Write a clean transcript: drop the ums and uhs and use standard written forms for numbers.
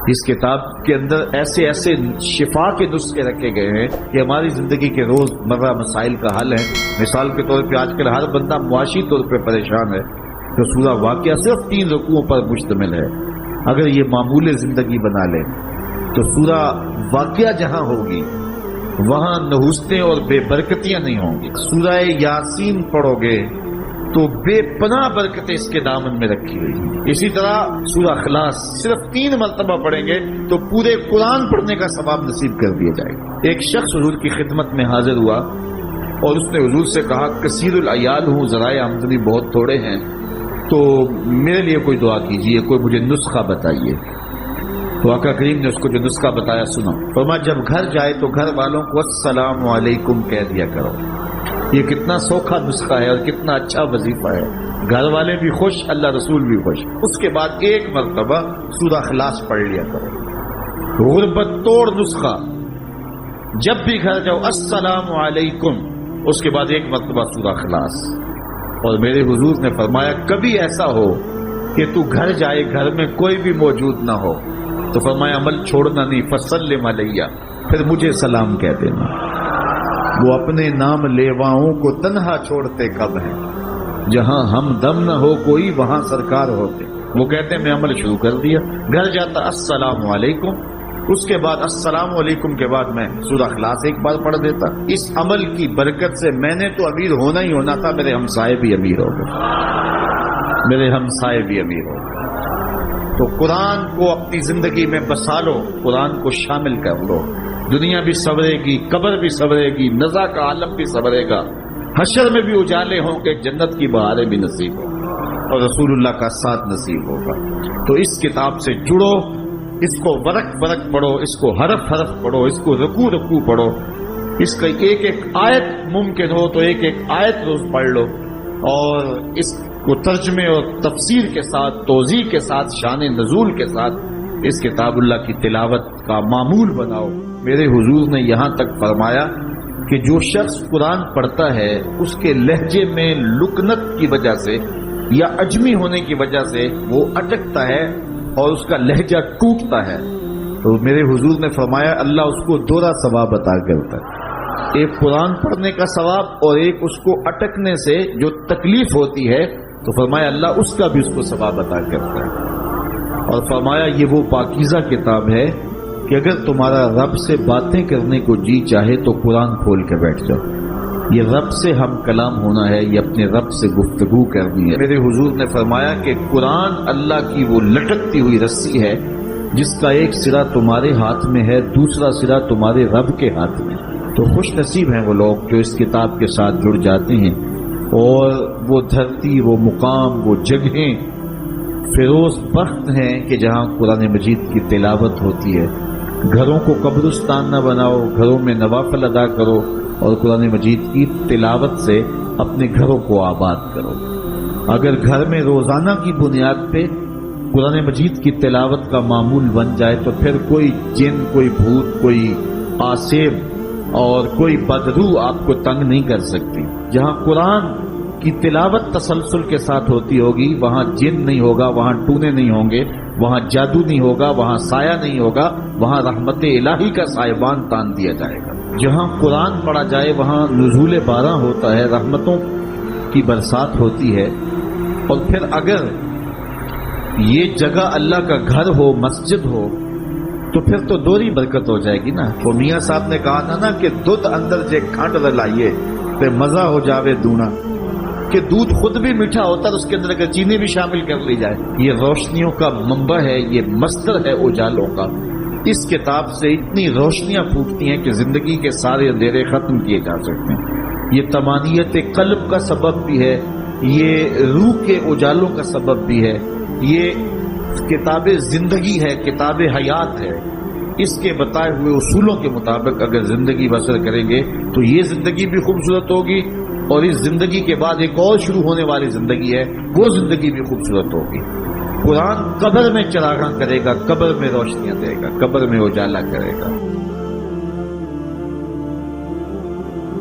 اس کتاب کے اندر ایسے ایسے شفا کے نسخے رکھے گئے ہیں کہ ہماری زندگی کے روز مرہ مسائل کا حل ہے. مثال کے طور پہ آج کل ہر بندہ معاشی طور پہ پریشان ہے تو سورہ واقعہ صرف 3 رکوعوں پر مشتمل ہے. اگر یہ معمول زندگی بنا لے تو سورہ واقعہ جہاں ہوگی وہاں نحوستیں اور بے برکتیاں نہیں ہوں گی. سورہ یاسین پڑھو گے تو بے پناہ برکتیں اس کے دامن میں رکھی ہوئی ہیں. اسی طرح سورہ اخلاص صرف 3 مرتبہ پڑھیں گے تو پورے قرآن پڑھنے کا ثواب نصیب کر دیا جائے گا. ایک شخص حضور کی خدمت میں حاضر ہوا اور اس نے حضور سے کہا کثیر العیال ہوں، ذرائع آمدنی بہت تھوڑے ہیں، تو میرے لیے کوئی دعا کیجیے، کوئی مجھے نسخہ بتائیے. تو آقا کریم نے اس کو جو نسخہ بتایا سنا. فرمایا جب گھر جائے تو گھر والوں کو السلام علیکم کہہ دیا کرو. یہ کتنا سوکھا نسخہ ہے اور کتنا اچھا وظیفہ ہے. گھر والے بھی خوش، اللہ رسول بھی خوش. اس کے بعد 1 مرتبہ سورہ اخلاص پڑھ لیا کرو. غربت توڑ نسخہ، جب بھی گھر جاؤ السلام علیکم، اس کے بعد 1 مرتبہ سورہ اخلاص. اور میرے حضور نے فرمایا کبھی ایسا ہو کہ تو گھر جائے گھر میں کوئی بھی موجود نہ ہو تو فرمایا عمل چھوڑنا نہیں، فسلم علیہ، پھر مجھے سلام کہہ دینا. وہ اپنے نام لیواؤں کو تنہا چھوڑتے کب ہیں، جہاں ہم دم نہ ہو کوئی وہاں سرکار ہوتے. وہ کہتے ہیں میں عمل شروع کر دیا، گھر جاتا السلام علیکم، اس کے بعد السلام علیکم کے بعد میں سورہ اخلاص 1 بار پڑھ دیتا. اس عمل کی برکت سے میں نے تو امیر ہونا ہی ہونا تھا، میرے ہمسائے بھی امیر ہو گئے، میرے ہمسائے بھی امیر ہو گئے. تو قرآن کو اپنی زندگی میں بسا لو، قرآن کو شامل کر لو. دنیا بھی سنورے گی، قبر بھی سنورے گی، نزا کا عالم بھی سنورے گا، حشر میں بھی اجالے ہوں گے، جنت کی بہاریں بھی نصیب ہوں اور رسول اللہ کا ساتھ نصیب ہوگا. تو اس کتاب سے جڑو، اس کو ورق ورق پڑھو، اس کو حرف حرف پڑھو، اس کو رکوع رکوع پڑھو. اس کا ایک ایک آیت ممکن ہو تو ایک ایک آیت روز پڑھ لو اور اس کو ترجمے اور تفسیر کے ساتھ، توضیح کے ساتھ، شان نزول کے ساتھ اس کتاب اللہ کی تلاوت کا معمول بناؤ. میرے حضور نے یہاں تک فرمایا کہ جو شخص قرآن پڑھتا ہے اس کے لہجے میں لکنت کی وجہ سے یا عجمی ہونے کی وجہ سے وہ اٹکتا ہے اور اس کا لہجہ ٹوٹتا ہے، تو میرے حضور نے فرمایا اللہ اس کو 2 ثواب عطا کرتا ہے. ایک قرآن پڑھنے کا ثواب اور ایک اس کو اٹکنے سے جو تکلیف ہوتی ہے تو فرمایا اللہ اس کا بھی اس کو ثواب عطا کرتا ہے. اور فرمایا یہ وہ پاکیزہ کتاب ہے کہ اگر تمہارا رب سے باتیں کرنے کو جی چاہے تو قرآن کھول کے بیٹھ جاؤ. یہ رب سے ہم کلام ہونا ہے، یہ اپنے رب سے گفتگو کرنی ہے. میرے حضور نے فرمایا کہ قرآن اللہ کی وہ لٹکتی ہوئی رسی ہے جس کا ایک سرا تمہارے ہاتھ میں ہے، دوسرا سرا تمہارے رب کے ہاتھ میں. تو خوش نصیب ہیں وہ لوگ جو اس کتاب کے ساتھ جڑ جاتے ہیں اور وہ دھرتی، وہ مقام، وہ جگہیں فیروز بخت ہیں کہ جہاں قرآن مجید کی تلاوت ہوتی ہے. گھروں کو قبرستان نہ بناؤ، گھروں میں نوافل ادا کرو اور قرآن مجید کی تلاوت سے اپنے گھروں کو آباد کرو. اگر گھر میں روزانہ کی بنیاد پہ قرآن مجید کی تلاوت کا معمول بن جائے تو پھر کوئی جن، کوئی بھوت، کوئی آسیب اور کوئی بدرو آپ کو تنگ نہیں کر سکتی. جہاں قرآن کی تلاوت تسلسل کے ساتھ ہوتی ہوگی وہاں جن نہیں ہوگا، وہاں ٹونے نہیں ہوں گے، وہاں جادو نہیں ہوگا، وہاں سایہ نہیں ہوگا، وہاں رحمت الہی کا سائبان تان دیا جائے گا. جہاں قرآن پڑھا جائے وہاں نزول باراں ہوتا ہے، رحمتوں کی برسات ہوتی ہے. اور پھر اگر یہ جگہ اللہ کا گھر ہو، مسجد ہو، تو پھر تو دوہری برکت ہو جائے گی نا. وہ میاں صاحب نے کہا تھا نا کہ دودھ اندر جے کھنڈ رلائیے تے مزہ ہو جاوے دونا، کہ دودھ خود بھی میٹھا ہوتا ہے اس کے اندر اگر چینی بھی شامل کر لی جائے. یہ روشنیوں کا منبع ہے، یہ مصدر ہے اجالوں کا. اس کتاب سے اتنی روشنیاں پھوٹتی ہیں کہ زندگی کے سارے اندھیرے ختم کیے جا سکتے ہیں. یہ طمانیت قلب کا سبب بھی ہے، یہ روح کے اجالوں کا سبب بھی ہے، یہ کتاب زندگی ہے، کتاب حیات ہے. اس کے بتائے ہوئے اصولوں کے مطابق اگر زندگی بسر کریں گے تو یہ زندگی بھی خوبصورت ہوگی اور اس زندگی کے بعد ایک اور شروع ہونے والی زندگی ہے، وہ زندگی بھی خوبصورت ہوگی. قرآن قبر میں چراغاں کرے گا، قبر میں روشنیاں دے گا، قبر میں اجالا کرے گا.